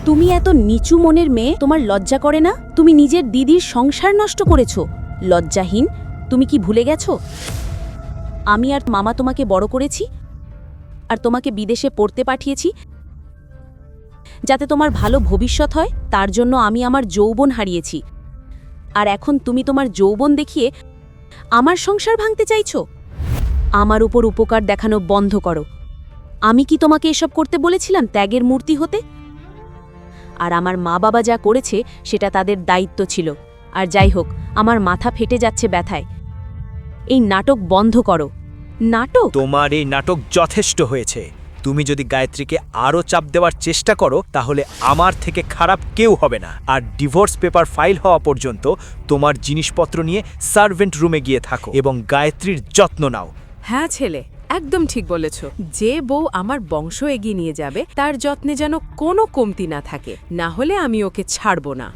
তুমি এত নিচু মনের মেয়ে, তোমার লজ্জা করে না? তুমি নিজের দিদির সংসার নষ্ট করেছো। লজ্জাহীন। তুমি কি ভুলে গেছো আমি আর মামা তোমাকে বড় করেছি আর তোমাকে বিদেশে পড়তে পাঠিয়েছি যাতে তোমার ভালো ভবিষ্যৎ হয়। তার জন্য আমি আমার যৌবন হারিয়েছি, আর এখন তুমি তোমার যৌবন দেখিয়ে আমার সংসার ভাঙতে চাইছো। আমার উপর উপকার দেখানো বন্ধ করো। আমি কি তোমাকে এসব করতে বলেছিলাম ত্যাগের মূর্তি হতে? আর আমার মা বাবা যা করেছে সেটা তাদের দায়িত্ব ছিল। আর যাই হোক, আমার মাথা ফেটে যাচ্ছে ব্যথায়। এই নাটক বন্ধ করো। নাটক? তোমার এই নাটক যথেষ্ট হয়েছে। তুমি যদি গায়ত্রীকে আরও চাপ দেওয়ার চেষ্টা করো তাহলে আমার থেকে খারাপ কেউ হবে না। আর ডিভোর্স পেপার ফাইল হওয়া পর্যন্ত তোমার জিনিসপত্র নিয়ে সার্ভেন্ট রুমে গিয়ে থাকো এবং গায়ত্রীর যত্ন নাও। হ্যাঁ ছেলে, একদম ঠিক বলেছ। যে বউ আমার বংশ এগিয়ে নিয়ে যাবে তার যত্নে যেন কোনো কমতি না থাকে, না হলে আমি ওকে ছাড়ব না।